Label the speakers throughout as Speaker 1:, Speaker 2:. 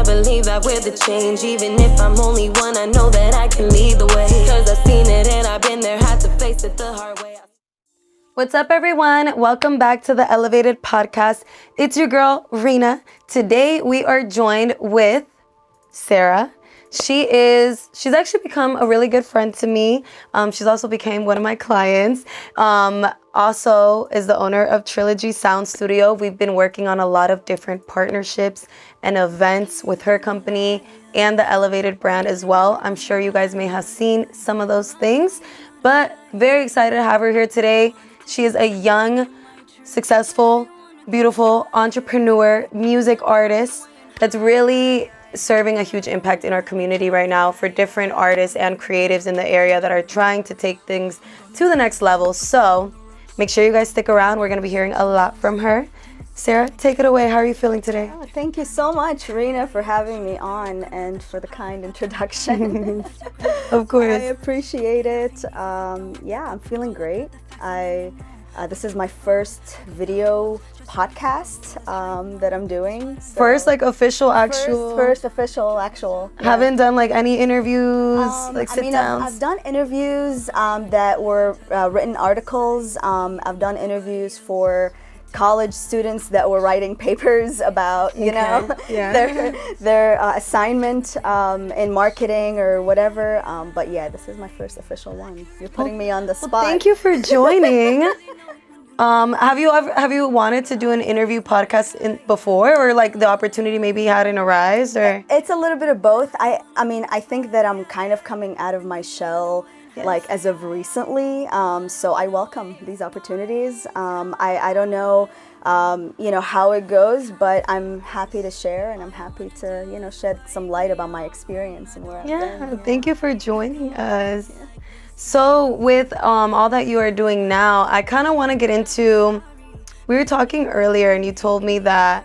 Speaker 1: I believe that with the change, even if I'm only one, I know that I can lead the way. Cause I've seen it and I've been there, had to face it the hard way.
Speaker 2: What's up, everyone? Welcome back to the Elevated Podcast. It's your girl, Rena. Today, we are joined with Sarah. She's actually become a really good friend to me. She's also became one of my clients. Also is the owner of Trilogy Sound Studio. We've been working on a lot of different partnerships and events with her company and the Elevated brand as well. I'm sure you guys may have seen some of those things, but very excited to have her here today. She is a young, successful, beautiful entrepreneur, music artist that's really serving a huge impact in our community right now for different artists and creatives in the area that are trying to take things to the next level. So make sure you guys stick around. We're going to be hearing a lot from her. Sarah, take it away. How are you feeling today?
Speaker 3: Oh, thank you so much, Rena, for having me on and for the kind introduction.
Speaker 2: Of course.
Speaker 3: I appreciate it. I'm feeling great. This is my first video podcast that I'm doing. So
Speaker 2: first, like official, actual.
Speaker 3: First official, actual. Yeah.
Speaker 2: Haven't done like any interviews, like sit downs.
Speaker 3: I've done interviews that were written articles. I've done interviews for college students that were writing papers about, their assignment in marketing or whatever. But yeah, this is my first official one. You're putting me on the spot.
Speaker 2: Well, thank you for joining. Have you wanted to do an interview podcast before, or like the opportunity maybe hadn't arisen, or?
Speaker 3: It's a little bit of both. I think that I'm kind of coming out of my shell. Yes. Like as of recently, so I welcome these opportunities. I don't know, how it goes, but I'm happy to share, and I'm happy to, shed some light about my experience and where I've been.
Speaker 2: Thank you for joining us. Yeah. So with all that you are doing now, I kind of want to get into. We were talking earlier, and you told me that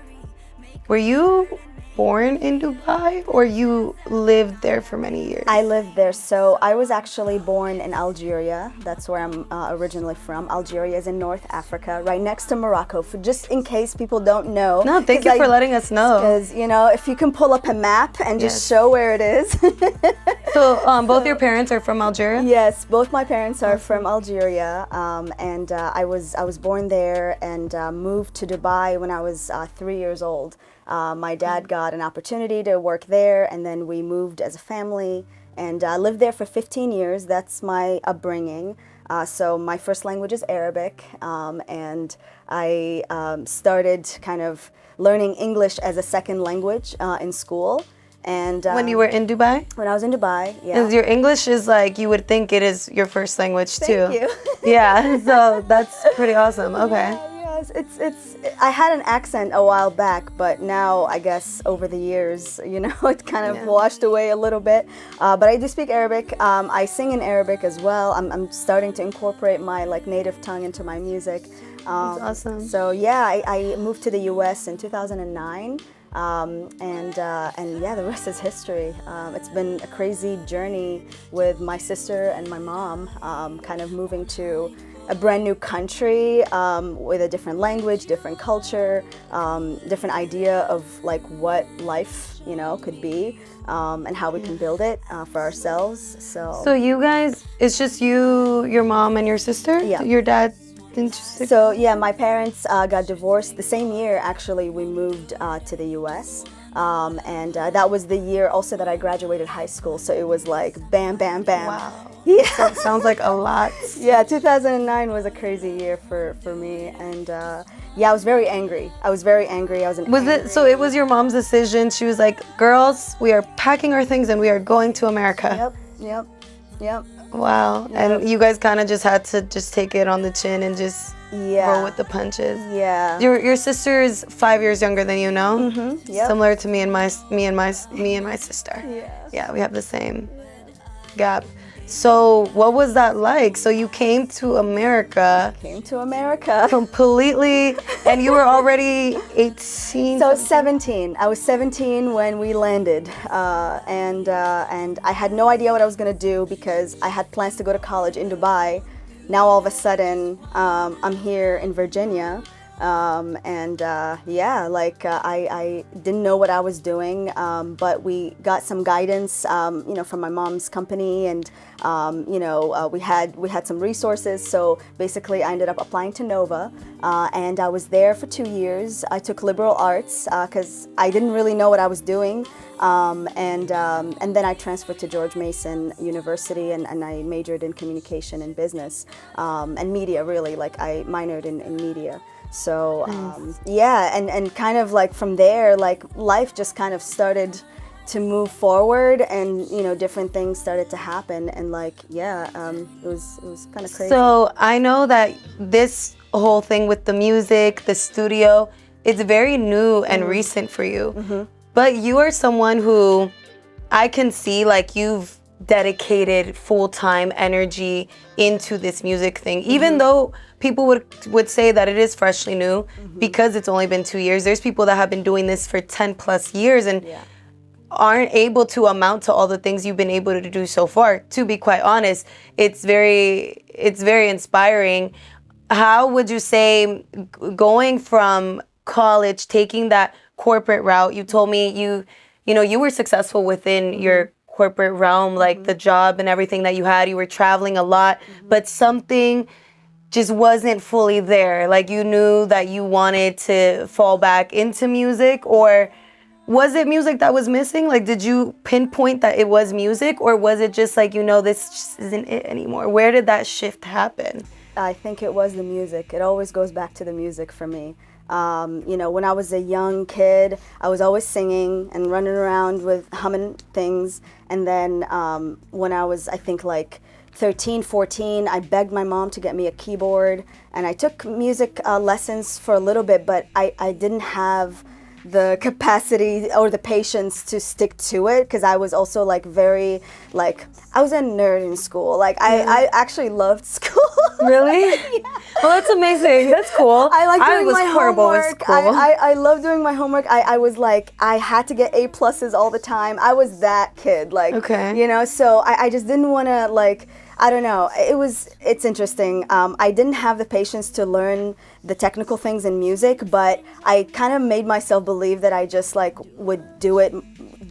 Speaker 2: were you born in Dubai, or you lived there for many years?
Speaker 3: I lived there. So I was actually born in Algeria. That's where I'm originally from. Algeria is in North Africa, right next to Morocco. For just in case people don't know.
Speaker 2: No, thank you for letting us know.
Speaker 3: Because if you can pull up a map and just show where it is.
Speaker 2: So both your parents are from Algeria?
Speaker 3: Yes, both my parents are from Algeria, and I was born there and moved to Dubai when I was 3 years old. My dad got an opportunity to work there, and then we moved as a family and lived there for 15 years. That's my upbringing. So my first language is Arabic, and I started kind of learning English as a second language in school. And
Speaker 2: when you were in Dubai?
Speaker 3: When I was in Dubai, yeah.
Speaker 2: Because your English is like, you would think it is your first language too.
Speaker 3: Thank you.
Speaker 2: Yeah, so that's pretty awesome. Okay.
Speaker 3: It's I had an accent a while back, but now I guess over the years, it kind of washed away a little bit. But I do speak Arabic. I sing in Arabic as well. I'm starting to incorporate my native tongue into my music.
Speaker 2: That's awesome.
Speaker 3: So yeah, I moved to the U.S. in 2009. The rest is history. It's been a crazy journey with my sister and my mom, kind of moving to a brand new country with a different language, different culture, different idea of what life, could be, and how we can build it for ourselves. So
Speaker 2: you guys, it's just you, your mom, and your sister?
Speaker 3: Yeah.
Speaker 2: Your dad?
Speaker 3: So yeah, my parents got divorced the same year. Actually, we moved to the U.S. And that was the year also that I graduated high school. So it was like bam, bam, bam.
Speaker 2: Wow.
Speaker 3: Yeah.
Speaker 2: That sounds like a lot.
Speaker 3: Yeah, 2009 was a crazy year for me. And I was very angry. I was
Speaker 2: So it was your mom's decision? She was like, girls, we are packing our things and we are going to America.
Speaker 3: Yep.
Speaker 2: Wow. Yep. And you guys kind of just had to just take it on the chin and just roll with the punches.
Speaker 3: Yeah.
Speaker 2: Your sister is 5 years younger than you, no?
Speaker 3: Mm-hmm. Yep.
Speaker 2: Similar to me and my sister.
Speaker 3: Yeah.
Speaker 2: Yeah, we have the same gap. So what was that like? So you came to America. Completely, and you were already 18?
Speaker 3: So 17. I was 17 when we landed, and I had no idea what I was going to do because I had plans to go to college in Dubai. Now all of a sudden, I'm here in Virginia, I didn't know what I was doing, but we got some guidance, from my mom's company, and we had some resources. So basically, I ended up applying to Nova, and I was there for 2 years. I took liberal arts because I didn't really know what I was doing, and then I transferred to George Mason University, and I majored in communication and business and media. Really, like I minored in media. So and kind of like from there, like life just kind of started to move forward, and different things started to happen, and it was kind of crazy.
Speaker 2: So I know that this whole thing with the music, the studio, it's very new and recent for you. But you are someone who I can see like you've dedicated full-time energy into this music thing, even though people would say that it is freshly new because it's only been 2 years. There's people that have been doing this for 10 plus years and aren't able to amount to all the things you've been able to do so far. To be quite honest, it's very inspiring. How would you say going from college, taking that corporate route? You told me you were successful within your corporate realm, like the job and everything that you had. You were traveling a lot, but something just wasn't fully there. Like you knew that you wanted to fall back into music, or was it music that was missing? Like, did you pinpoint that it was music, or was it just like, this just isn't it anymore? Where did that shift happen?
Speaker 3: I think it was the music. It always goes back to the music for me. When I was a young kid, I was always singing and running around with humming things. And then when I was, I think, like 13, 14, I begged my mom to get me a keyboard. And I took music lessons for a little bit, but I didn't have the capacity or the patience to stick to it, because I was also I was a nerd in school. I actually loved school.
Speaker 2: Really? Yeah. Well, that's amazing. That's cool.
Speaker 3: I like doing my
Speaker 2: horrible
Speaker 3: homework.
Speaker 2: With school.
Speaker 3: I love doing my homework. I was like, I had to get A pluses all the time. I was that kid. So I just didn't want to I don't know. It's interesting. I didn't have the patience to learn the technical things in music, but I kind of made myself believe that I just would do it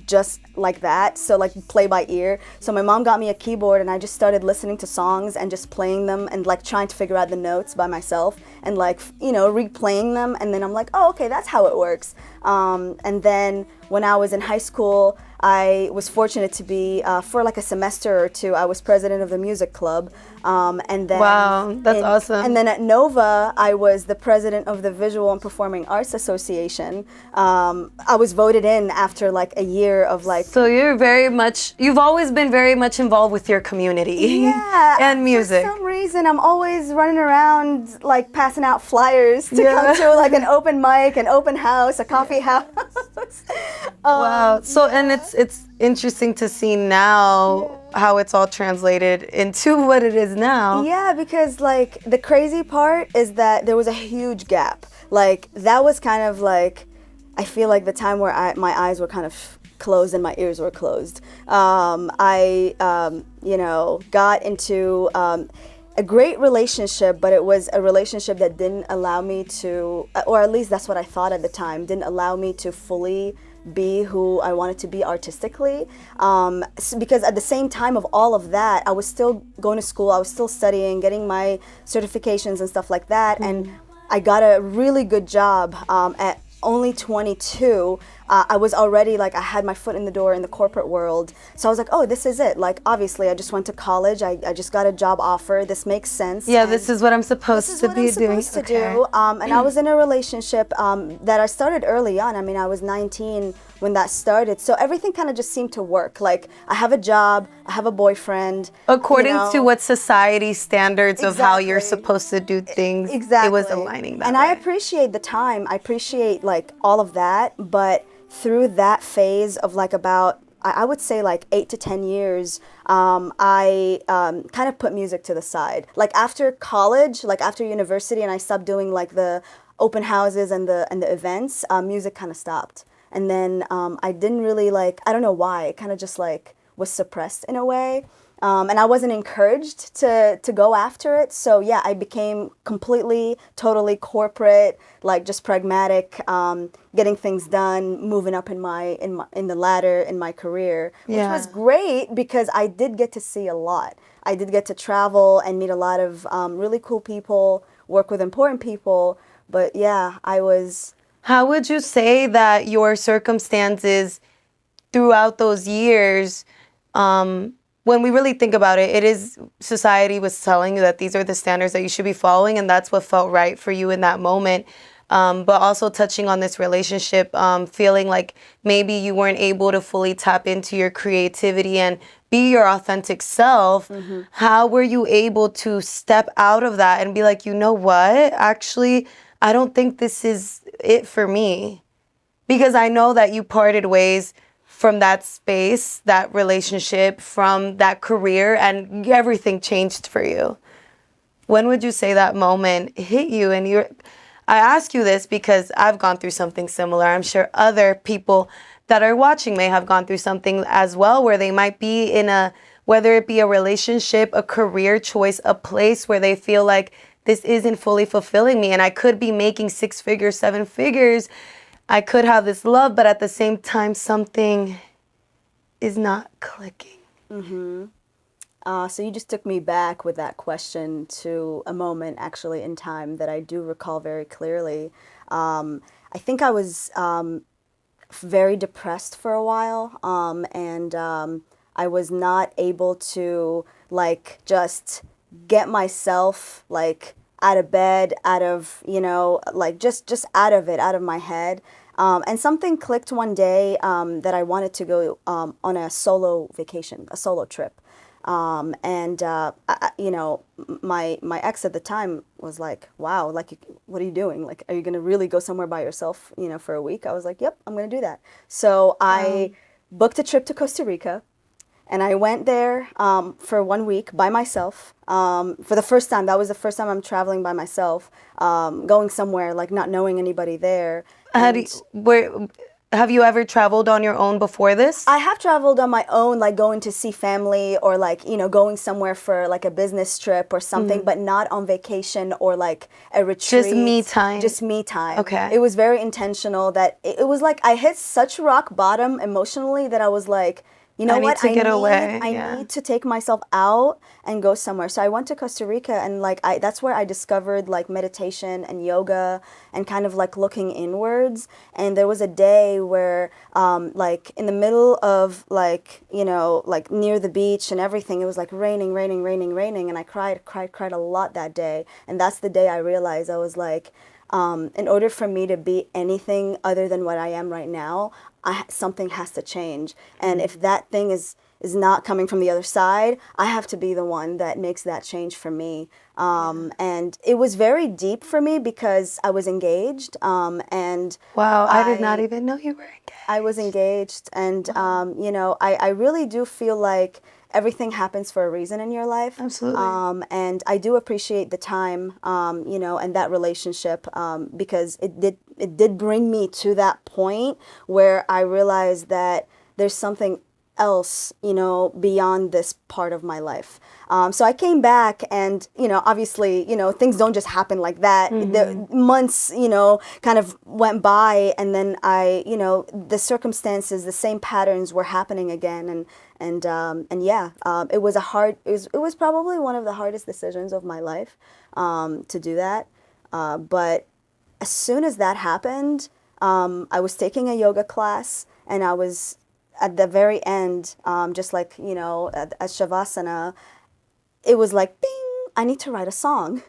Speaker 3: just like that. So play by ear. So my mom got me a keyboard, and I just started listening to songs and just playing them and trying to figure out the notes by myself and replaying them. And then I'm like, oh, okay, that's how it works. And then when I was in high school, I was fortunate to be, for a semester or two, I was president of the music club. And then
Speaker 2: wow, that's awesome.
Speaker 3: And then at Nova, I was the president of the Visual and Performing Arts Association. I was voted in after a year of
Speaker 2: So you've always been very much involved with your community.
Speaker 3: Yeah.
Speaker 2: And music.
Speaker 3: For some reason, I'm always running around passing out flyers to come to an open mic, an open house, a coffee house.
Speaker 2: Wow. So, and it's interesting to see now how it's all translated into what it is now.
Speaker 3: Yeah, because the crazy part is that there was a huge gap. That was kind of I feel the time where my eyes were kind of closed and my ears were closed. I got into a great relationship, but it was a relationship that didn't allow me to, or at least that's what I thought at the time, didn't allow me to fully be who I wanted to be artistically. Because at the same time of all of that, I was still going to school, I was still studying, getting my certifications and stuff like that. And I got a really good job at only 22. I was already I had my foot in the door in the corporate world. So I was like, oh, this is it. Obviously, I just went to college. I just got a job offer. This makes sense.
Speaker 2: Yeah, this is what I'm supposed to be doing.
Speaker 3: And I was in a relationship that I started early on. I mean, I was 19 when that started. So everything kind of just seemed to work. I have a job. I have a boyfriend.
Speaker 2: According to what society standards of how you're supposed to do things.
Speaker 3: Exactly.
Speaker 2: It was aligning that
Speaker 3: and
Speaker 2: way.
Speaker 3: I appreciate the time. I appreciate all of that. But through that phase of about, I would say 8 to 10 years, I kind of put music to the side. After college, after university, and I stopped doing the open houses and the events, music kind of stopped. And then I didn't really I don't know why, it kind of just was suppressed in a way. And I wasn't encouraged to go after it. So yeah, I became completely, totally corporate, like just pragmatic, getting things done, moving up in the ladder in my career, which
Speaker 2: Yeah.
Speaker 3: was great because I did get to see a lot. I did get to travel and meet a lot of really cool people, work with important people. But yeah, I was.
Speaker 2: How would you say that your circumstances throughout those years, when we really think about it, it is society was telling you that these are the standards that you should be following, and that's what felt right for you in that moment. But also touching on this relationship, feeling like maybe you weren't able to fully tap into your creativity and be your authentic self. How were you able to step out of that and be like, you know what? Actually, I don't think this is it for me. Because I know that you parted ways from that space, that relationship, from that career, and everything changed for you. When would you say that moment hit you? And I ask you this because I've gone through something similar. I'm sure other people that are watching may have gone through something as well, where they might be in whether it be a relationship, a career choice, a place where they feel like this isn't fully fulfilling me, and I could be making 6 figures, 7 figures. I could have this love, but at the same time, something is not clicking.
Speaker 3: So you just took me back with that question to a moment actually in time that I do recall very clearly. I think I was very depressed for a while, and I was not able to like just get myself like out of bed, out of, like just out of it, out of my head. And something clicked one day that I wanted to go on a solo vacation, a solo trip. My ex at the time was like, wow, like, what are you doing? Like, are you going to really go somewhere by yourself, for a week? I was like, yep, I'm going to do that. So I booked a trip to Costa Rica. And I went there for 1 week by myself for the first time. That was the first time I'm traveling by myself, going somewhere, like not knowing anybody there.
Speaker 2: Have you ever traveled on your own before this?
Speaker 3: I have traveled on my own, like going to see family or like, going somewhere for like a business trip or something, but not on vacation or like a retreat.
Speaker 2: Just me time.
Speaker 3: Just me time.
Speaker 2: Okay.
Speaker 3: It was very intentional that it was like I hit such rock bottom emotionally that I was like, you know what?
Speaker 2: I
Speaker 3: need to take myself out and go somewhere. So I went to Costa Rica, and like that's where I discovered like meditation and yoga and kind of like looking inwards. And there was a day where like in the middle of like, like near the beach and everything, it was like raining, and I cried a lot that day. And that's the day I realized I was like, in order for me to be anything other than what I am right now, something has to change. And if that thing is not coming from the other side, I have to be the one that makes that change for me. And it was very deep for me because I was engaged. And
Speaker 2: wow, I did not even know you were engaged.
Speaker 3: I was engaged, and I really do feel like everything happens for a reason in your life.
Speaker 2: Absolutely.
Speaker 3: And I do appreciate the time, and that relationship, because it did bring me to that point where I realized that there's something else, beyond this part of my life. So I came back, and, obviously, things don't just happen like that. The months, kind of went by, and then the circumstances, the same patterns were happening again. And yeah, it was probably one of the hardest decisions of my life, to do that. But as soon as that happened, I was taking a yoga class, and I was at the very end, just like, at Shavasana, it was like, bing, I need to write a song.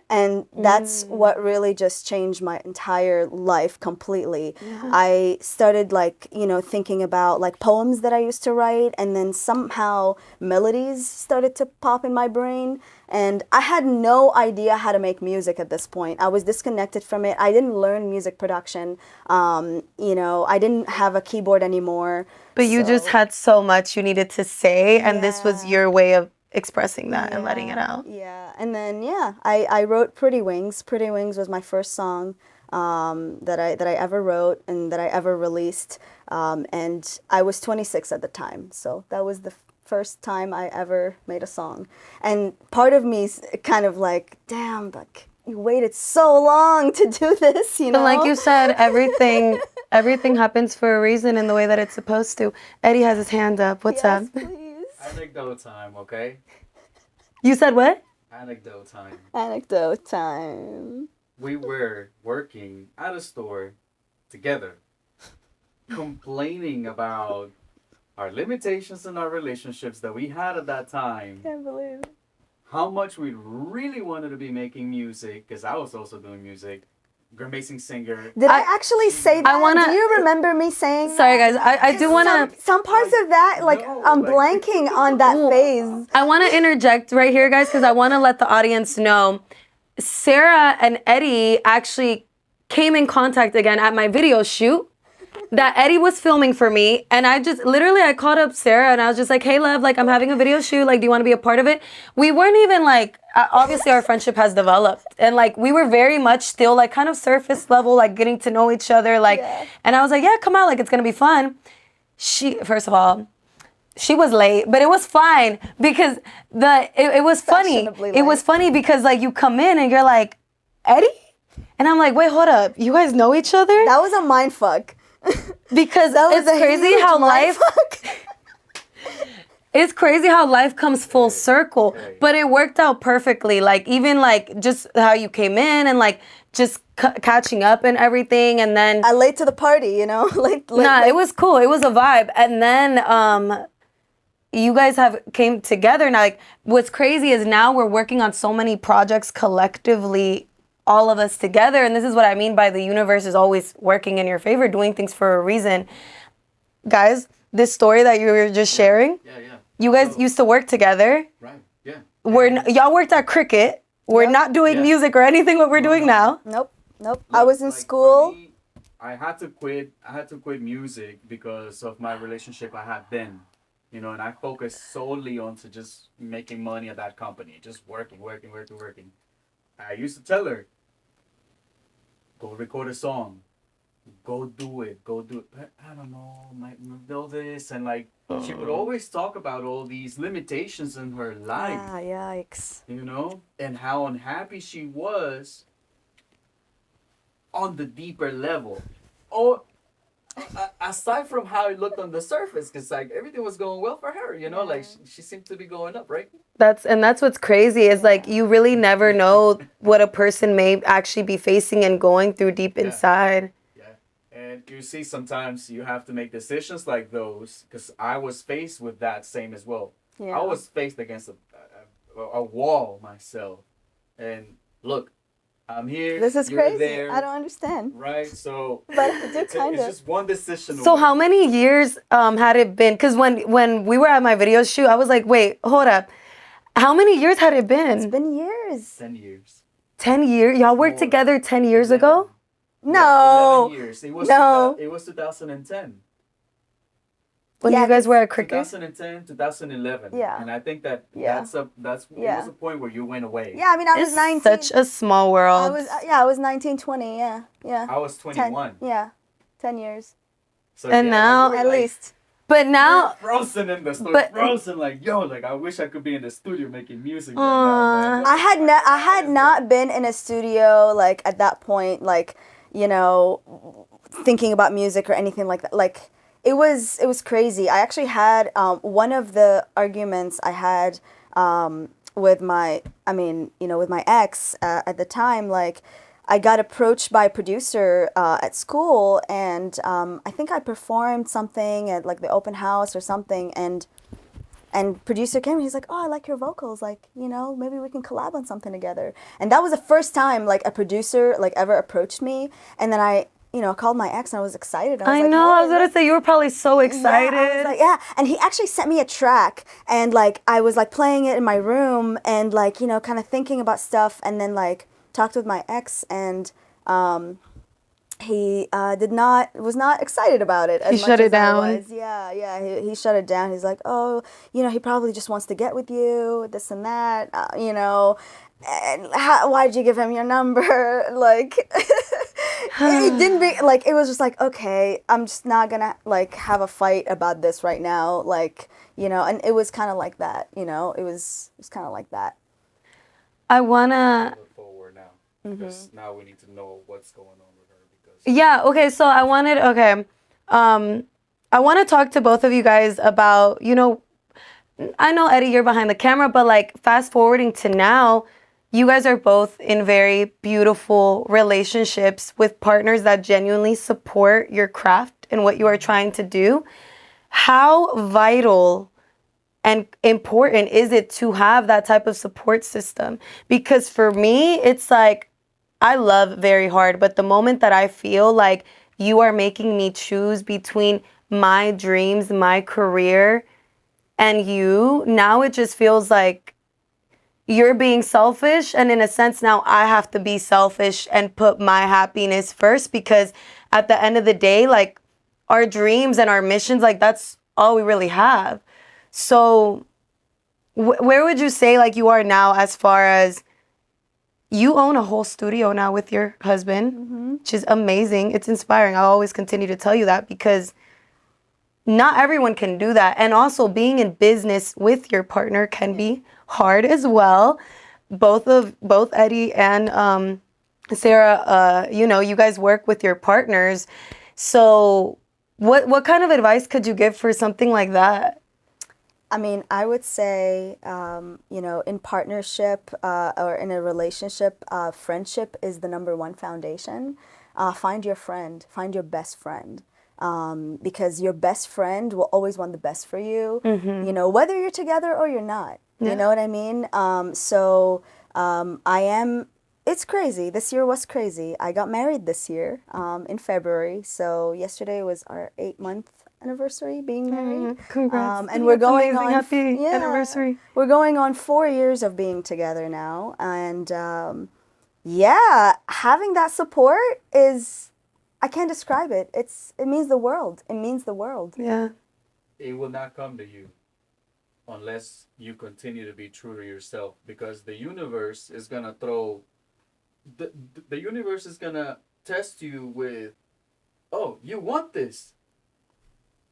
Speaker 3: And that's what really just changed my entire life completely. I started like, thinking about like poems that I used to write, and then somehow melodies started to pop in my brain. And I had no idea how to make music at this point. I was disconnected from it. I didn't learn music production. I didn't have a keyboard anymore.
Speaker 2: But you just had so much you needed to say, and this was your way of expressing that and letting it out.
Speaker 3: Yeah, and then I wrote Pretty Wings. Pretty Wings was my first song that I ever wrote and that I ever released, and I was 26 at the time. So that was first time I ever made a song. And part of me's kind of like, damn, like you waited so long to do this, you know?
Speaker 2: But like you said, everything happens for a reason in the way that it's supposed to. Eddie has his hand up. What's
Speaker 3: Yes,
Speaker 2: up?
Speaker 3: please.
Speaker 4: Anecdote time, okay?
Speaker 2: You said what?
Speaker 4: Anecdote time.
Speaker 3: Anecdote time.
Speaker 4: We were working at a store together, complaining about our limitations in our relationships that we had at that time.
Speaker 3: Can't believe it.
Speaker 4: How much we really wanted to be making music, because I was also doing music. Amazing singer.
Speaker 3: Did I actually say that?
Speaker 2: I wanna-
Speaker 3: Do you remember me saying
Speaker 2: Sorry, guys. I do want to.
Speaker 3: some parts of that, like
Speaker 4: No,
Speaker 3: I'm
Speaker 4: like-
Speaker 3: blanking on that phase.
Speaker 2: I want to interject right here, guys, because I want to let the audience know Sarah and Eddie actually came in contact again at my video shoot that Eddie was filming for me. And I just literally, I called up Sarah and I was just like, hey, love, like I'm having a video shoot. Like, do you want to be a part of it? We weren't even like, obviously our friendship has developed. And like, we were very much still like kind of surface level, like getting to know each other. Like, and I was like, yeah, come out. Like, it's going to be fun. First of all, she was late, but it was fine because it was funny.
Speaker 3: Fashionably
Speaker 2: It was
Speaker 3: late.
Speaker 2: funny because like you come in and you're like, Eddie? And I'm like, wait, hold up. You guys know each other?
Speaker 3: That was a mind fuck.
Speaker 2: Because
Speaker 3: was
Speaker 2: it's
Speaker 3: a
Speaker 2: crazy
Speaker 3: huge
Speaker 2: how
Speaker 3: mind
Speaker 2: life it's crazy how life comes full circle.
Speaker 4: Right.
Speaker 2: But it worked out perfectly. Like even like just how you came in and like just catching up and everything, and then
Speaker 3: I late to the party, you know? late,
Speaker 2: nah, it was cool. It was a vibe. And then you guys have came together. Now, like, what's crazy is now we're working on so many projects collectively, all of us together. And this is what I mean by the universe is always working in your favor, doing things for a reason. Guys, this story that you were just sharing,
Speaker 4: Yeah, yeah.
Speaker 2: you guys used to work together.
Speaker 4: Right, yeah.
Speaker 2: Y'all worked at Cricket. We're not doing
Speaker 4: Yeah.
Speaker 2: music or anything what we're doing now.
Speaker 3: Nope. I was in
Speaker 4: Like, for
Speaker 3: school.
Speaker 4: me, I had to quit music because of my relationship I had then. You know, and I focused solely on to just making money at that company, just working. I used to tell her, go record a song, go do it. But I don't know, might do this, and like she would always talk about all these limitations in her life,
Speaker 3: Ah, yikes.
Speaker 4: you know, and how unhappy she was on the deeper level. Or aside from how it looked on the surface, because like everything was going well for her, you know, like she seemed to be going up, right?
Speaker 2: That's what's crazy is like you really never know what a person may actually be facing and going through deep inside.
Speaker 4: Yeah. And you see, sometimes you have to make decisions like those, because I was faced with that same as well.
Speaker 3: Yeah.
Speaker 4: I was faced against a wall myself. And look, I'm here.
Speaker 3: This is
Speaker 4: you're
Speaker 3: crazy.
Speaker 4: There,
Speaker 3: I don't understand.
Speaker 4: right? So
Speaker 3: But I do kind
Speaker 4: it's
Speaker 3: of.
Speaker 4: just one decision.
Speaker 2: So
Speaker 4: away.
Speaker 2: how many years had it been? Because when we were at my video shoot, I was like, wait, hold up. How many years had it been?
Speaker 3: It's been years.
Speaker 4: 10 years.
Speaker 2: 10 years? Y'all worked
Speaker 4: More.
Speaker 2: together 10 years ago?
Speaker 3: No.
Speaker 4: 11 years. It was
Speaker 3: No.
Speaker 4: It was 2010.
Speaker 2: When
Speaker 3: Yeah,
Speaker 2: you guys were at Cricket?
Speaker 4: 2010, 2011.
Speaker 3: Yeah.
Speaker 4: And I think that
Speaker 3: Yeah.
Speaker 4: it
Speaker 3: Yeah.
Speaker 4: was a point where you went away.
Speaker 3: Yeah, I mean, I was
Speaker 2: It's
Speaker 3: 19.
Speaker 2: such a small world.
Speaker 3: I was 19, 20, yeah.
Speaker 4: I was
Speaker 3: 10,
Speaker 4: 21.
Speaker 3: yeah. 10 years.
Speaker 4: So,
Speaker 2: And now-
Speaker 4: we were
Speaker 3: At
Speaker 4: like
Speaker 3: least.
Speaker 2: But now,
Speaker 4: frozen in the studio.
Speaker 2: But-
Speaker 4: Frozen like, yo, like I wish I could be in the studio making music right now, man.
Speaker 3: I had not been in a studio like at that point, like, you know, thinking about music or anything like that. Like it was crazy. I actually had one of the arguments I had with my ex at the time. Like I got approached by a producer at school, and I think I performed something at like the open house or something, and producer came and he's like, oh, I like your vocals, like, you know, maybe we can collab on something together. And that was the first time like a producer like ever approached me. And then I, you know, called my ex and I was excited.
Speaker 2: I
Speaker 3: like,
Speaker 2: know, I was
Speaker 3: hey,
Speaker 2: going to say, you were probably so excited.
Speaker 3: yeah, I was like, yeah. And he actually sent me a track, and like I was like playing it in my room and like, you know, kind of thinking about stuff, and then like talked with my ex, and he was not excited about it as
Speaker 2: He
Speaker 3: much
Speaker 2: shut it
Speaker 3: as I
Speaker 2: down.
Speaker 3: was. Yeah. He shut it down. He's like, oh, he probably just wants to get with you, this and that, and why did you give him your number? Like, it didn't be like, it was just like, okay, I'm just not gonna like have a fight about this right now, like, and it was kind of like that, it was kind of like that.
Speaker 2: I wanna.
Speaker 4: Look forward now, because now we need to know what's going on with her. Because
Speaker 2: Yeah. Okay. So I want to talk to both of you guys about, I know, Eddie, you're behind the camera, but like fast forwarding to now, you guys are both in very beautiful relationships with partners that genuinely support your craft and what you are trying to do. How vital and important is it to have that type of support system? Because for me, it's like, I love very hard, but the moment that I feel like you are making me choose between my dreams, my career, and you, now it just feels like you're being selfish. And in a sense, now I have to be selfish and put my happiness first, because at the end of the day, like, our dreams and our missions, like, that's all we really have. So where would you say like you are now, as far as you own a whole studio now with your husband, which is amazing. It's inspiring. I'll always continue to tell you that, because not everyone can do that. And also, being in business with your partner can be hard as well. Both Eddie and Sarah, you guys work with your partners. So what kind of advice could you give for something like that?
Speaker 3: I mean, I would say, in partnership or in a relationship, friendship is the number one foundation. Find your friend, find your best friend, because your best friend will always want the best for you, whether you're together or you're not.
Speaker 2: Yeah.
Speaker 3: You know what I mean? It's crazy. This year was crazy. I got married this year in February. So yesterday was our 8-month anniversary being married.
Speaker 2: Congrats.
Speaker 3: And we're
Speaker 2: That's
Speaker 3: going
Speaker 2: amazing.
Speaker 3: on
Speaker 2: Happy anniversary.
Speaker 3: We're going on 4 years of being together now, and having that support is, I can't describe it. It means the world. It means the world.
Speaker 2: Yeah.
Speaker 4: it will not come to you unless you continue to be true to yourself, because the universe is gonna throw the universe is gonna test you with, oh, you want this,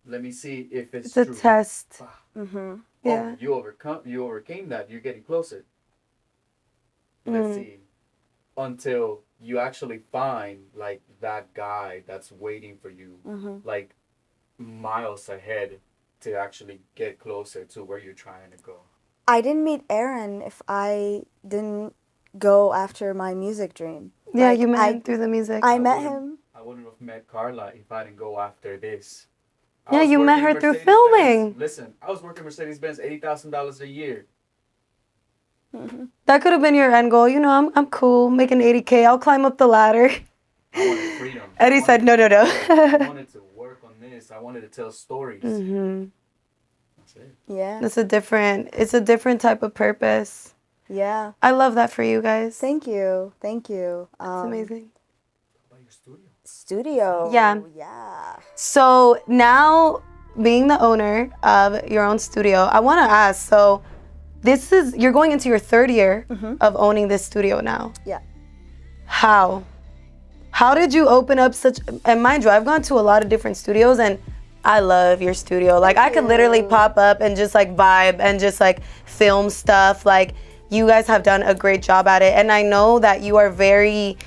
Speaker 4: let me see if it's
Speaker 2: It's a
Speaker 4: true.
Speaker 2: test.
Speaker 3: Mm-hmm.
Speaker 2: Yeah.
Speaker 4: Oh, you overcame that, you're getting closer. Let's see, until you actually find like that guy that's waiting for you, like miles ahead, to actually get closer to where you're trying to go.
Speaker 3: I didn't meet Aaron if I didn't go after my music dream.
Speaker 2: Yeah,
Speaker 3: Like,
Speaker 2: you met him through the music.
Speaker 3: I met him.
Speaker 4: I wouldn't have met Carla if I didn't go after this.
Speaker 2: Yeah, you met her through filming.
Speaker 4: Listen, I was working Mercedes-Benz $80,000 a year.
Speaker 2: That could have been your end goal. You know, I'm cool, making 80K. I'll climb up the ladder.
Speaker 4: I wanted freedom.
Speaker 2: Eddie said, no.
Speaker 4: I wanted to work on this. I wanted to tell stories. That's it.
Speaker 3: Yeah.
Speaker 2: It's a different type of purpose.
Speaker 3: Yeah.
Speaker 2: I love that for you guys.
Speaker 3: Thank you. Thank you.
Speaker 2: It's amazing.
Speaker 4: What about your studio?
Speaker 3: Studio.
Speaker 2: Yeah.
Speaker 3: Yeah.
Speaker 2: So now, being the owner of your own studio, I want to ask, so you're going into your third year of owning this studio now.
Speaker 3: Yeah.
Speaker 2: How did you open up and mind you, I've gone to a lot of different studios and I love your studio. Like, I could literally pop up and just like vibe and just like film stuff. Like, you guys have done a great job at it. And I know that you're very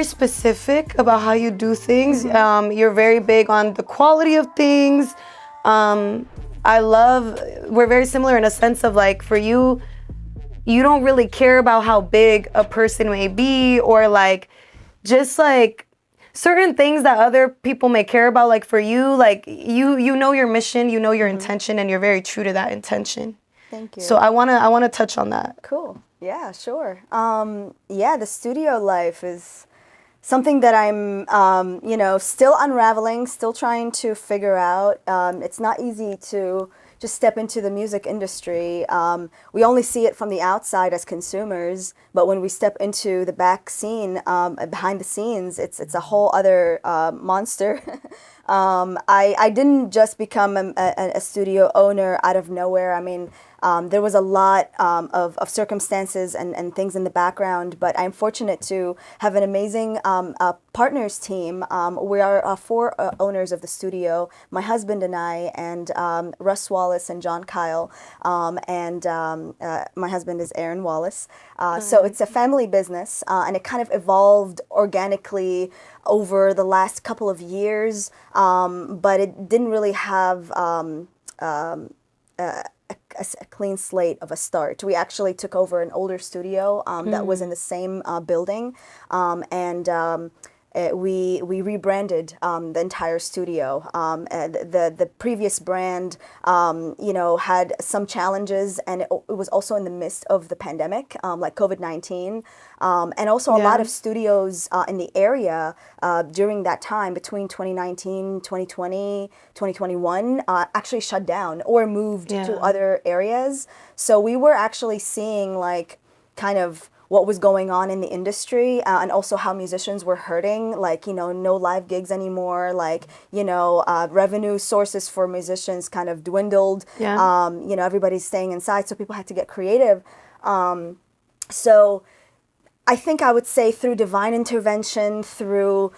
Speaker 2: specific about how you do things. You're very big on the quality of things. We're very similar in a sense of like, for you, you don't really care about how big a person may be, or like, just like certain things that other people may care about. Like, for you, like you know your mission, you know your intention, and you're very true to that intention.
Speaker 3: Thank you.
Speaker 2: So I wanna touch on that.
Speaker 3: Cool. Yeah, sure. The studio life is something that I'm, still unraveling, still trying to figure out. It's not easy to just step into the music industry. We only see it from the outside as consumers, but when we step into the back scene, behind the scenes, it's a whole other monster. I didn't just become a studio owner out of nowhere. I mean, there was a lot of circumstances and things in the background, but I'm fortunate to have an amazing partners team. We are four owners of the studio, my husband and I, and Russ Wallace and John Kyle, and my husband is Aaron Wallace. So it's a family business, and it kind of evolved organically over the last couple of years, but it didn't really have a clean slate of a start. We actually took over an older studio that was in the same building, and we rebranded the entire studio. The previous brand, had some challenges, and it was also in the midst of the pandemic, like COVID-19, and also a lot of studios in the area during that time between 2019, 2020, 2021 actually shut down or moved to other areas. So we were actually seeing like kind of what was going on in the industry, and also how musicians were hurting, like, no live gigs anymore, like, revenue sources for musicians kind of dwindled. Everybody's staying inside, so people had to get creative. So I think I would say through divine intervention, through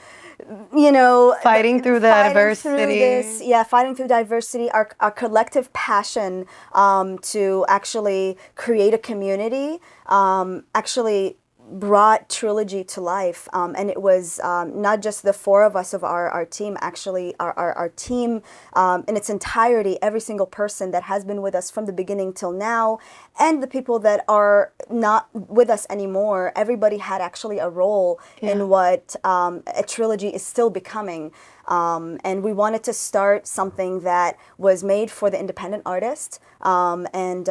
Speaker 2: fighting through the adversity.
Speaker 3: Fighting through diversity, our collective passion to actually create a community actually brought Trilogy to life, and it was not just the four of us of our team. Actually, our team in its entirety, every single person that has been with us from the beginning till now, and the people that are not with us anymore, everybody had actually a role in what a Trilogy is still becoming. And we wanted to start something that was made for the independent artist, and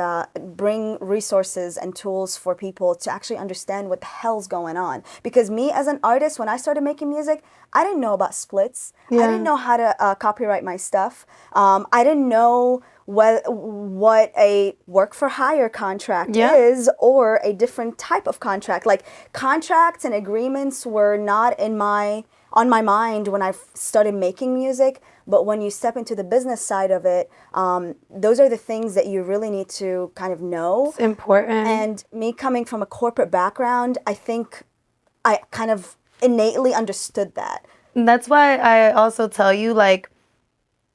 Speaker 3: bring resources and tools for people to actually understand what the hell's going on. Because me as an artist, when I started making music, I didn't know about splits. I didn't know how to copyright my stuff. I didn't know what a work for hire contract is, or a different type of contract. Like, contracts and agreements were not on my mind when I started making music, but when you step into the business side of it, those are the things that you really need to kind of know.
Speaker 2: It's important.
Speaker 3: And me coming from a corporate background, I think I kind of innately understood that.
Speaker 2: That's why I also tell you, like,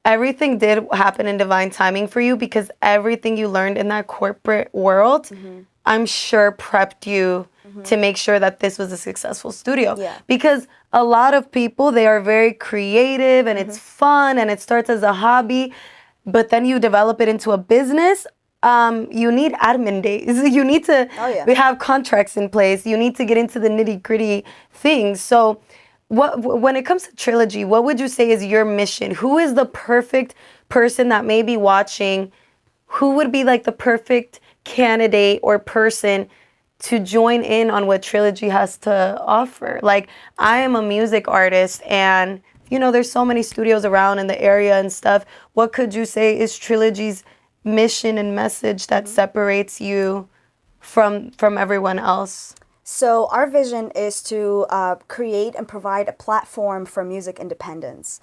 Speaker 2: everything did happen in divine timing for you, because everything you learned in that corporate world, I'm sure prepped you to make sure that this was a successful studio. Because a lot of people, they are very creative and it's fun and it starts as a hobby, but then you develop it into a business. You need admin days. You need to have contracts in place. You need to get into the nitty-gritty things. So when it comes to Trilogy, what would you say is your mission? Who is the perfect person that may be watching? Who would be like the perfect candidate or person to join in on what Trilogy has to offer? Like, I am a music artist, and there's so many studios around in the area and stuff. What could you say is Trilogy's mission and message that separates you from everyone else?
Speaker 3: So our vision is to create and provide a platform for music independence.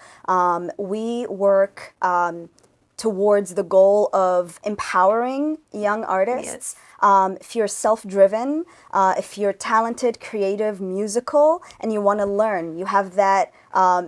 Speaker 3: We work towards the goal of empowering young artists. If you're self-driven, if you're talented, creative, musical, and you want to learn, you have that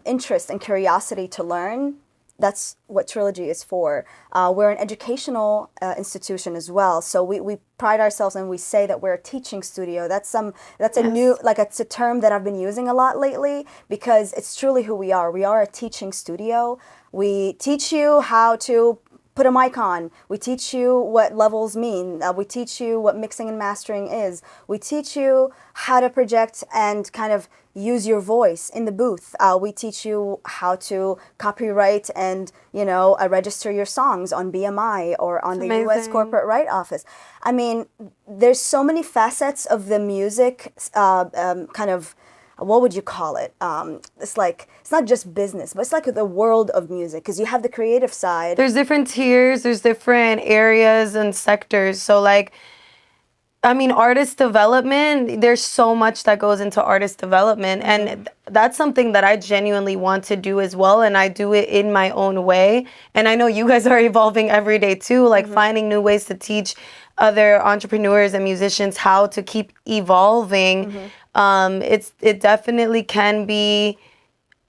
Speaker 3: interest and curiosity to learn, that's what Trilogy is for. We're an educational institution as well, so we pride ourselves and we say that we're a teaching studio. That's a new, like, it's a term that I've been using a lot lately, because it's truly who we are. We are a teaching studio. We teach you how to put a mic on. We teach you what levels mean. We teach you what mixing and mastering is. We teach you how to project and kind of use your voice in the booth. We teach you how to copyright and, register your songs on BMI or on the U.S. Corporate Right Office. I mean, there's so many facets of the music kind of what would you call it? It's like, it's not just business, but it's like the world of music, because you have the creative side.
Speaker 2: There's different tiers, there's different areas and sectors. So like, I mean, artist development, there's so much that goes into artist development. And that's something that I genuinely want to do as well. And I do it in my own way. And I know you guys are evolving every day too, like finding new ways to teach other entrepreneurs and musicians how to keep evolving. It definitely can be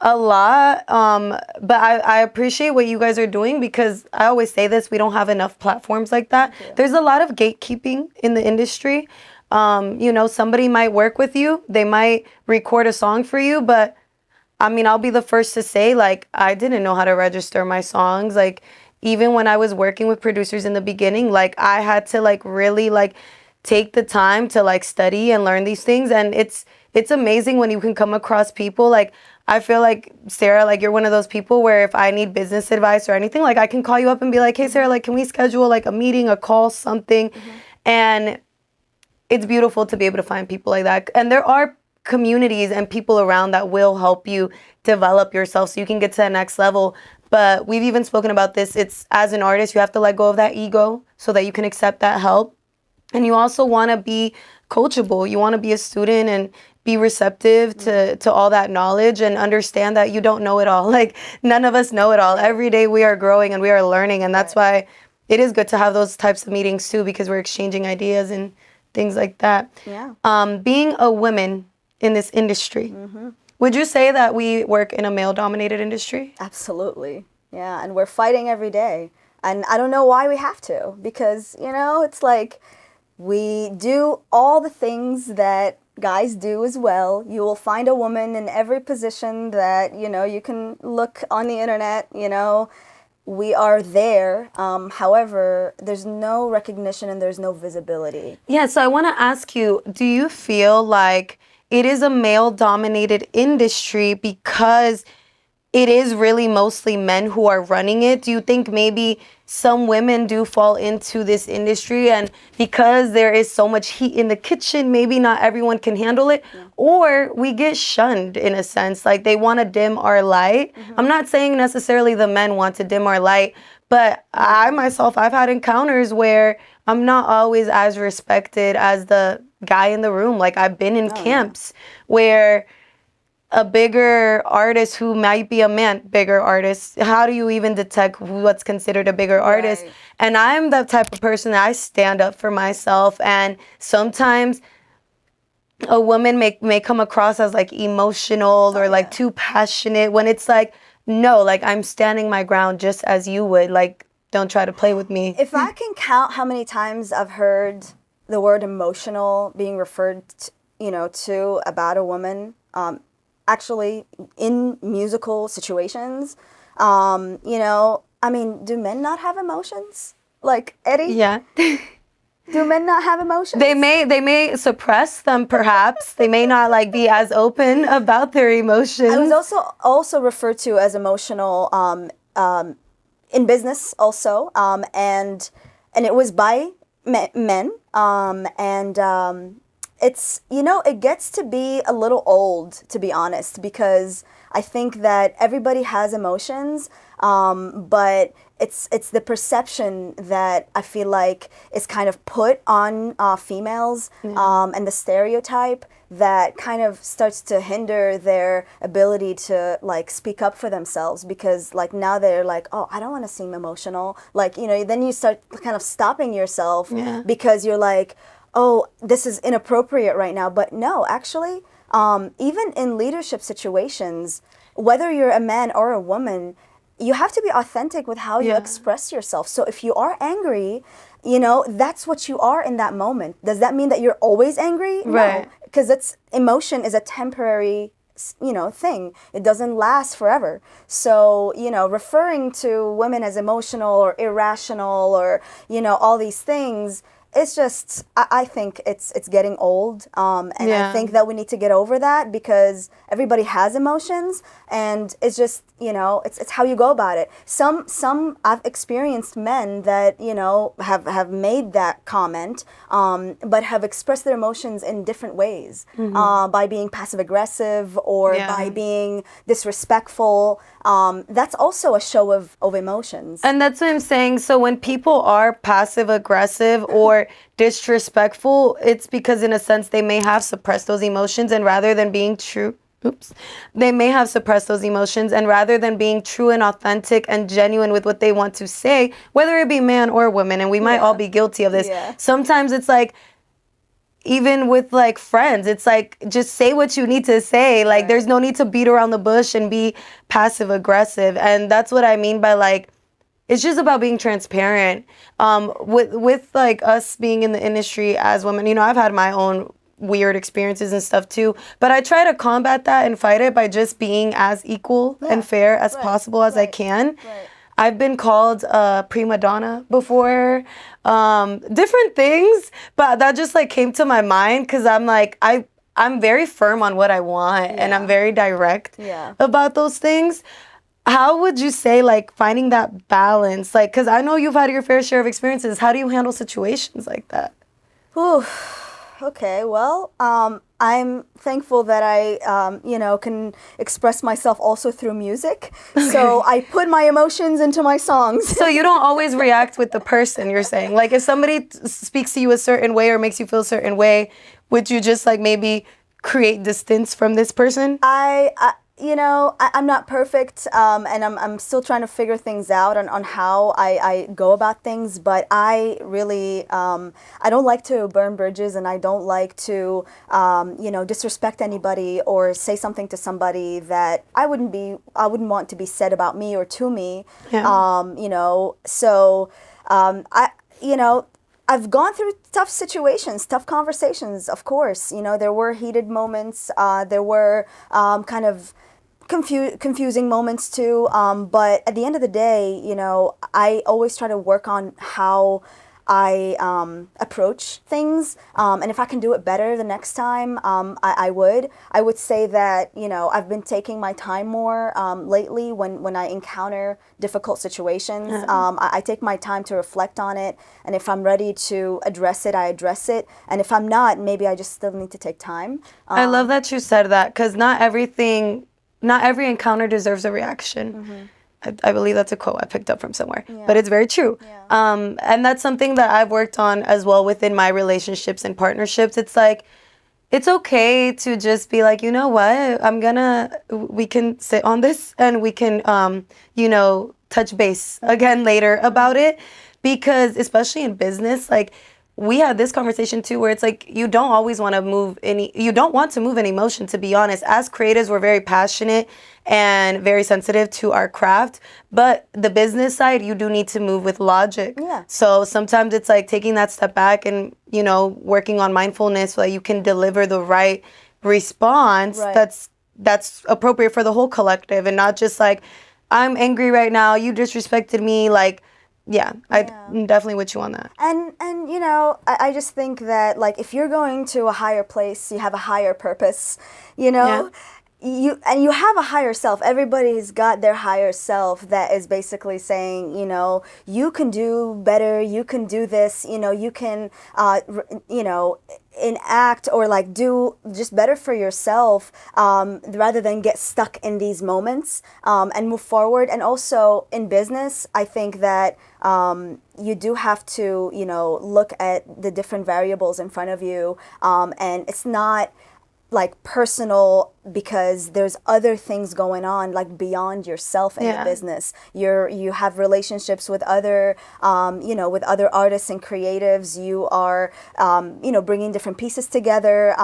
Speaker 2: a lot, but I appreciate what you guys are doing, because I always say this, we don't have enough platforms like that. There's a lot of gatekeeping in the industry. You know, somebody might work with you, they might record a song for you, but I mean, I'll be the first to say, like, I didn't know how to register my songs. Like, even when I was working with producers in the beginning, like, I had to like really like take the time to like study and learn these things. And it's amazing when you can come across people like, I feel like, Sarah, like, you're one of those people where if I need business advice or anything, like, I can call you up and be like, hey, Sarah, like, can we schedule like a meeting, a call, something? And it's beautiful to be able to find people like that. And there are communities and people around that will help you develop yourself so you can get to the next level. But we've even spoken about this. It's, as an artist, you have to let go of that ego so that you can accept that help. And you also want to be coachable. You want to be a student and be receptive to all that knowledge and understand that you don't know it all. Like, none of us know it all. Every day we are growing and we are learning. And that's why it is good to have those types of meetings too, because we're exchanging ideas and things like that.
Speaker 3: Yeah.
Speaker 2: Being a woman in this industry, would you say that we work in a male-dominated industry?
Speaker 3: Absolutely. Yeah, and we're fighting every day. And I don't know why we have to, because, you know, it's like we do all the things that guys do as well. You will find a woman in every position that, you know, you can look on the internet, you know. We are there. However, there's no recognition and there's no visibility.
Speaker 2: Yeah, so I want to ask you, do you feel like it is a male-dominated industry because it is really mostly men who are running it? Do you think maybe some women do fall into this industry, and because there is so much heat in the kitchen, maybe not everyone can handle it? Or we get shunned in a sense, like they want to dim our light. I'm not saying necessarily the men want to dim our light, but I myself, I've had encounters where I'm not always as respected as the guy in the room. Like, I've been in camps where a bigger artist who might be a man, bigger artist, how do you even detect what's considered a bigger artist? And I'm the type of person that I stand up for myself. And sometimes a woman may come across as like emotional or like too passionate, when it's like, no, like, I'm standing my ground just as you would. Like, don't try to play with me.
Speaker 3: If I can count how many times I've heard the word emotional being referred to, you know, to about a woman, actually in musical situations, you know, I mean, do men not have emotions? Like, Eddie?
Speaker 2: Yeah.
Speaker 3: Do men not have emotions?
Speaker 2: They may suppress them, perhaps. They may not like be as open about their emotions.
Speaker 3: I was also referred to as emotional in business also, and it was by men, it's, you know, it gets to be a little old, to be honest, because I think that everybody has emotions, but it's the perception that I feel like is kind of put on females, and the stereotype that kind of starts to hinder their ability to like speak up for themselves, because like now they're like, oh, I don't want to seem emotional, like, you know, then you start kind of stopping yourself because you're like, oh, this is inappropriate right now. But no, actually, even in leadership situations, whether you're a man or a woman, you have to be authentic with how you express yourself. So if you are angry, you know, that's what you are in that moment. Does that mean that you're always angry?
Speaker 2: Right.
Speaker 3: No, because emotion is a temporary, you know, thing. It doesn't last forever. So, you know, referring to women as emotional or irrational or, you know, all these things, it's just, I think it's getting old, and I think that we need to get over that, because everybody has emotions, and it's just, it's how you go about it. Some I've experienced men that have made that comment, but have expressed their emotions in different ways, by being passive aggressive or by being disrespectful. That's also a show of emotions.
Speaker 2: And that's what I'm saying. So when people are passive aggressive or disrespectful, it's because in a sense they may have suppressed those emotions, and rather than being true, they may have suppressed those emotions, and rather than being true and authentic and genuine with what they want to say, whether it be man or woman, and we might all be guilty of this. Sometimes it's like, even with like friends, it's like, just say what you need to say. Like there's no need to beat around the bush and be passive aggressive. And that's what I mean by like, it's just about being transparent. With like us being in the industry as women, I've had my own weird experiences and stuff too, but I try to combat that and fight it by just being as equal and fair as possible as I can. I've been called a prima donna before, different things, but that just like came to my mind because I'm like, I'm very firm on what I want and I'm very direct about those things. How would you say like finding that balance? Like, because I know you've had your fair share of experiences. How do you handle situations like that?
Speaker 3: Ooh. Okay, well, I'm thankful that I, can express myself also through music. So I put my emotions into my songs.
Speaker 2: So you don't always react with the person, you're saying? Like if somebody speaks to you a certain way or makes you feel a certain way, would you just like maybe create distance from this person?
Speaker 3: I'm not perfect, and I'm still trying to figure things out on how I go about things, but I really, I don't like to burn bridges, and I don't like to, disrespect anybody or say something to somebody that I wouldn't want to be said about me or to me. I've gone through tough situations, tough conversations, of course. There were heated moments. There were kind of confusing moments too. But at the end of the day, I always try to work on how I approach things. And if I can do it better the next time, I would. I would say that, I've been taking my time more lately when I encounter difficult situations. I take my time to reflect on it. And if I'm ready to address it, I address it. And if I'm not, maybe I just still need to take time.
Speaker 2: I love that you said that, because not every encounter deserves a reaction. I believe that's a quote I picked up from somewhere, but it's very true. And that's something that I've worked on as well within my relationships and partnerships. It's like, it's okay to just be like, you know what, we can sit on this and we can, touch base again later about it. Because especially in business, like, we had this conversation too, where it's like, you don't want to move any emotion, to be honest. As creatives, we're very passionate and very sensitive to our craft, but the business side, you do need to move with logic. So sometimes it's like taking that step back and, working on mindfulness so that you can deliver the right response that's appropriate for the whole collective, and not just like, I'm angry right now, you disrespected me, like, I'm definitely with you on that.
Speaker 3: And I just think that, like, if you're going to a higher place, you have a higher purpose, you have a higher self. Everybody's got their higher self that is basically saying, you can do better, you can do this, you can, enact or like do just better for yourself, rather than get stuck in these moments, and move forward. And also in business, I think that you do have to, look at the different variables in front of you, and it's not like personal, because there's other things going on, like beyond yourself in the business. You have relationships with other, with other artists and creatives. You are, bringing different pieces together,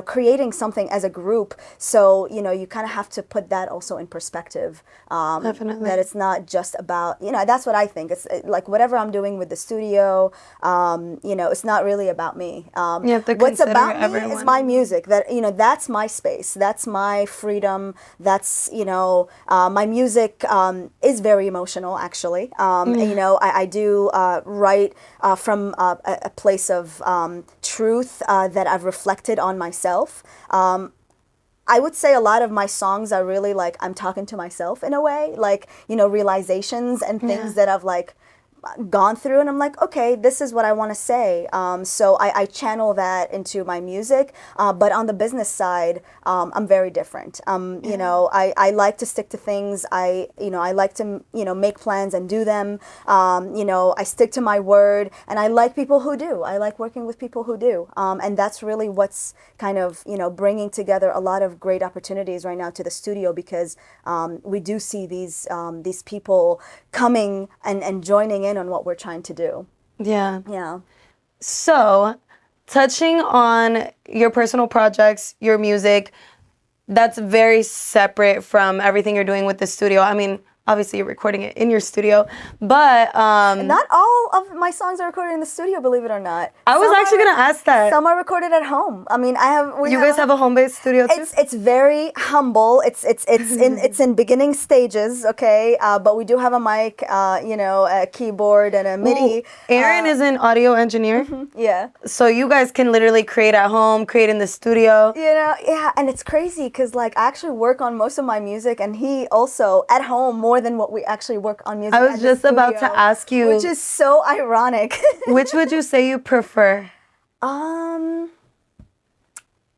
Speaker 3: creating something as a group. So, you kind of have to put that also in perspective.
Speaker 2: Definitely.
Speaker 3: That it's not just about, that's what I think. It's like whatever I'm doing with the studio, it's not really about me. What's about me is my music. That's my space. That's my freedom. That's, my music is very emotional, actually. I do write from a place of truth that I've reflected on myself. I would say a lot of my songs are really like I'm talking to myself in a way, like, you know, realizations and things that I've like gone through, and I'm like, okay, this is what I want to say. So I channel that into my music. But on the business side, I'm very different. You know, I like to stick to things. I like to, you know, make plans and do them. You know, I stick to my word, and I like people who do. I like working with people who do. And that's really what's kind of, you know, bringing together a lot of great opportunities right now to the studio, because we do see these people coming and joining in on what we're trying to do.
Speaker 2: Yeah.
Speaker 3: Yeah.
Speaker 2: So, touching on your personal projects, your music, that's very separate from everything you're doing with the studio. I mean, obviously you're recording it in your studio, but
Speaker 3: Not all of my songs are recorded in the studio, believe it or not.
Speaker 2: I was actually gonna ask that.
Speaker 3: Some are recorded at home. I mean,
Speaker 2: You guys have a home-based studio too?
Speaker 3: It's very humble. It's in beginning stages, okay. But we do have a mic, you know, a keyboard and a MIDI.
Speaker 2: Ooh, Aaron is an audio engineer.
Speaker 3: Yeah.
Speaker 2: So you guys can literally create at home, create in the studio.
Speaker 3: You know, yeah, and it's crazy because like I actually work on most of my music, and he also at home more than what we actually work on music.
Speaker 2: I was
Speaker 3: at the
Speaker 2: just about to
Speaker 3: studio,
Speaker 2: ask you,
Speaker 3: which is so ironic.
Speaker 2: which would you say you prefer?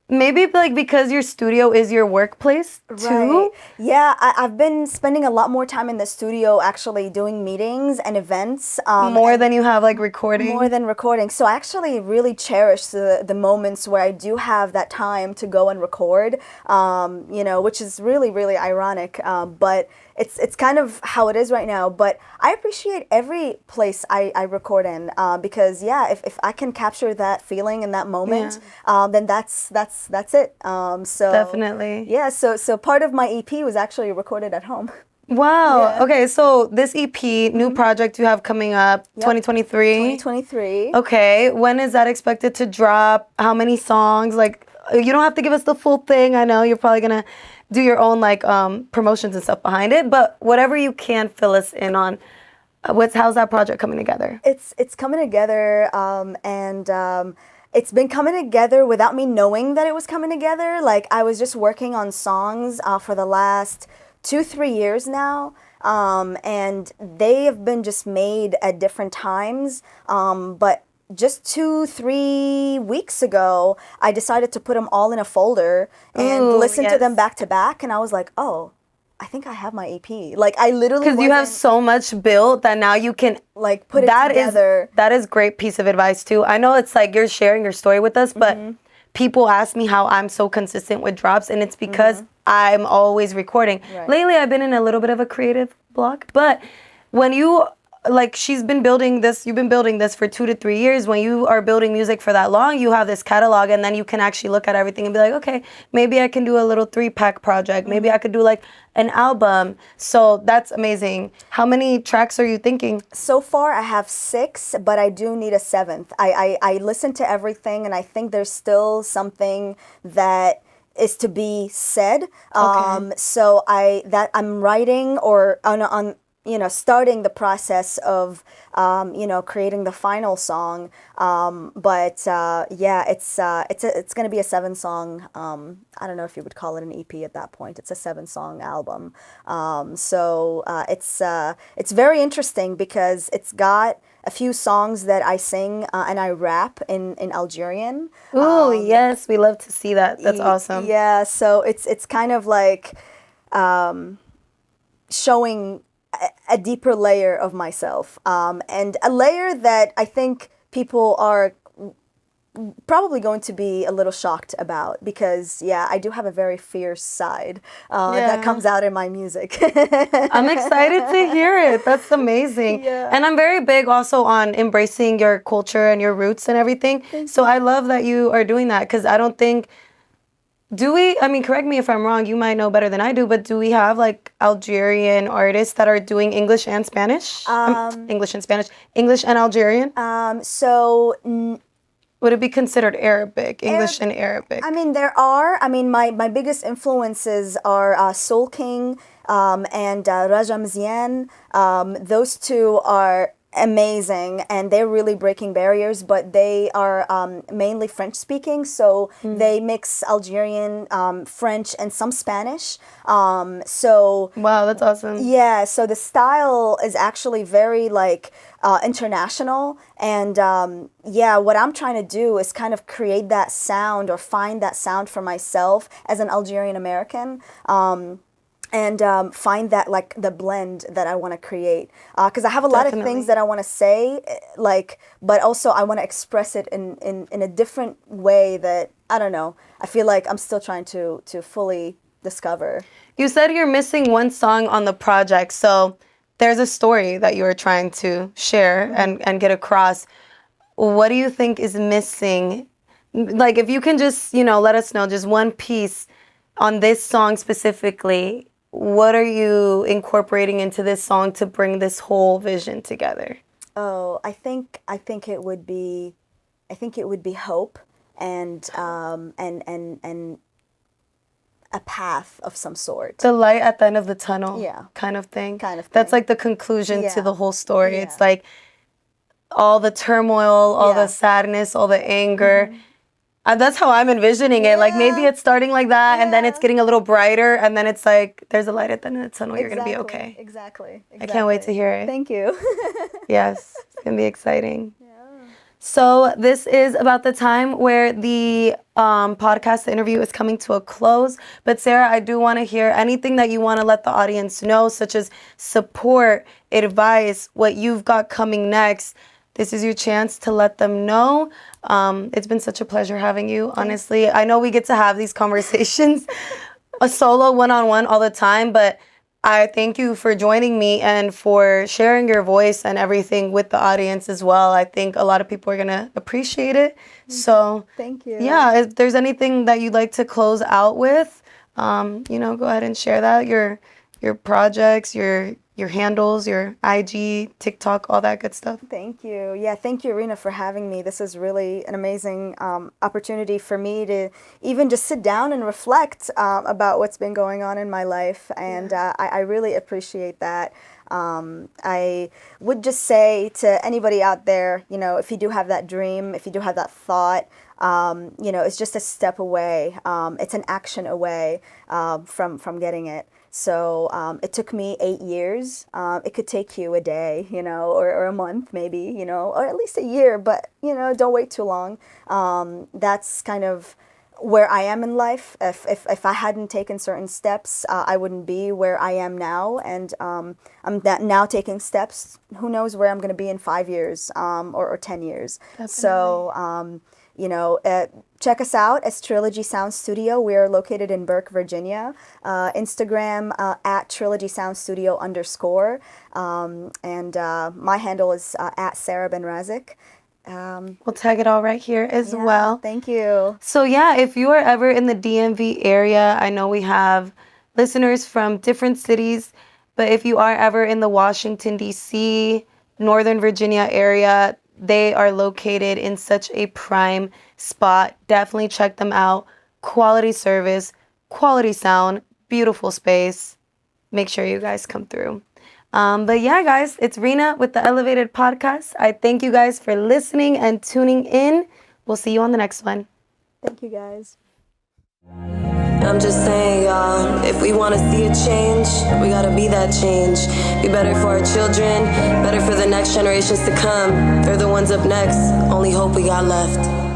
Speaker 2: Maybe like because your studio is your workplace too?
Speaker 3: Right. Yeah, I've been spending a lot more time in the studio actually doing meetings and events.
Speaker 2: More than you have like recording?
Speaker 3: More than recording. So I actually really cherish the moments where I do have that time to go and record, you know, which is really, really ironic. But it's kind of how it is right now. But I appreciate every place I record in because, yeah, if I can capture that feeling in that moment, then that's it. So
Speaker 2: Definitely.
Speaker 3: Yeah, so part of my EP was actually recorded at home.
Speaker 2: Wow.
Speaker 3: Yeah.
Speaker 2: Okay, so this EP, new project you have coming up, 2023.
Speaker 3: 2023.
Speaker 2: Okay, when is that expected to drop? How many songs? Like, you don't have to give us the full thing. I know you're probably gonna do your own like promotions and stuff behind it, but whatever you can fill us in on. How's that project coming together?
Speaker 3: It's coming together, and it's been coming together without me knowing that it was coming together. Like I was just working on songs for the last 2-3 years now, and they have been just made at different times. But just 2-3 weeks ago, I decided to put them all in a folder and listen to them back to back, and I was like, oh, I think I have my EP. Like I literally
Speaker 2: because you have so much built that now you can
Speaker 3: like put it together.
Speaker 2: That is great piece of advice too. I know it's like you're sharing your story with us, but people ask me how I'm so consistent with drops, and it's because I'm always recording.
Speaker 3: Right.
Speaker 2: Lately, I've been in a little bit of a creative block, but when you like you've been building this for 2 to 3 years. When you are building music for that long, you have this catalog, and then you can actually look at everything and be like, okay, maybe I can do a little 3-pack project. Maybe I could do like an album. So that's amazing. How many tracks are you thinking?
Speaker 3: So far, I have 6, but I do need a 7th. I listened to everything, and I think there's still something that is to be said. So I'm writing or on you know, starting the process of, you know, creating the final song. But yeah, it's going to be a 7-song. I don't know if you would call it an EP at that point. It's a 7-song album. So it's very interesting because it's got a few songs that I sing and I rap in Algerian.
Speaker 2: Oh yes, we love to see that. That's awesome.
Speaker 3: Yeah, so it's kind of like showing a deeper layer of myself, and a layer that I think people are probably going to be a little shocked about, because yeah, I do have a very fierce side that comes out in my music.
Speaker 2: I'm excited to hear it. That's amazing.
Speaker 3: Yeah.
Speaker 2: And I'm very big also on embracing your culture and your roots and everything. So I love that you are doing that, because I don't think, I mean, correct me if I'm wrong, you might know better than I do, but do we have like Algerian artists that are doing English and Spanish? English and Spanish, English and Algerian? Would it be considered Arabic, English and Arabic?
Speaker 3: I mean, there are. I mean, my biggest influences are Soul King and Raja Mzian. Those two are amazing, and they're really breaking barriers, but they are mainly French speaking, so they mix Algerian, French, and some Spanish. So
Speaker 2: Wow, that's awesome.
Speaker 3: yeah, so the style is actually very like international, and yeah, what I'm trying to do is kind of create that sound or find that sound for myself as an Algerian American. And find that like the blend that I want to create, because I have a lot of things that I want to say, like, but also I want to express it in a different way that, I don't know, I feel like I'm still trying to fully discover.
Speaker 2: You said you're missing one song on the project, so there's a story that you were trying to share and get across. What do you think is missing? Like, if you can just, let us know just one piece on this song specifically. What are you incorporating into this song to bring this whole vision together?
Speaker 3: Oh, I think it would be hope and a path of some sort.
Speaker 2: The light at the end of the tunnel.
Speaker 3: Yeah.
Speaker 2: Kind of thing.
Speaker 3: Kind of thing.
Speaker 2: That's like the conclusion to the whole story.
Speaker 3: Yeah.
Speaker 2: It's like all the turmoil, all the sadness, all the anger. That's how I'm envisioning it. Like, maybe it's starting like that, and then it's getting a little brighter, and then it's like, there's a light at the end of the tunnel. You're going to be okay.
Speaker 3: Exactly.
Speaker 2: I can't wait to hear it.
Speaker 3: Thank you.
Speaker 2: Yes, it's going to be exciting. So this is about the time where the podcast, the interview is coming to a close. But Sarah, I do want to hear anything that you want to let the audience know, such as support, advice, what you've got coming next. This is your chance to let them know. It's been such a pleasure having you, honestly. I know we get to have these conversations, a solo, one-on-one all the time, but I thank you for joining me and for sharing your voice and everything with the audience as well. I think a lot of people are going to appreciate it. So
Speaker 3: thank you.
Speaker 2: Yeah, if there's anything that you'd like to close out with, go ahead and share that, your projects, your handles, your IG, TikTok, all that good stuff.
Speaker 3: Thank you. Yeah, thank you, Rena, for having me. This is really an amazing opportunity for me to even just sit down and reflect about what's been going on in my life. And I really appreciate that. I would just say to anybody out there, if you do have that dream, if you do have that thought, it's just a step away. It's an action away from getting it. So it took me 8 years. It could take you a day, or a month maybe, or at least a year, but, don't wait too long. That's kind of where I am in life. If I hadn't taken certain steps, I wouldn't be where I am now. And I'm now taking steps. Who knows where I'm going to be in 5 years or 10 years. Definitely. So, check us out as Trilogy Sound Studio. We are located in Burke, Virginia. Instagram at Trilogy Sound Studio _. And my handle is at Sarah Benrazek.
Speaker 2: We'll tag it all right here as well.
Speaker 3: Thank you.
Speaker 2: So yeah, if you are ever in the DMV area, I know we have listeners from different cities, but if you are ever in the Washington, D.C., Northern Virginia area, they are located in such a prime spot. Definitely check them out. Quality service, quality sound, beautiful space. Make sure you guys come through. But yeah, guys, it's Rena with the Elevated Podcast. I thank you guys for listening and tuning in. We'll see you on the next one.
Speaker 3: Thank you, guys.
Speaker 1: I'm just saying, y'all, if we want to see a change, we gotta be that change. Be better for our children, better for the next generations to come. They're the ones up next, only hope we got left.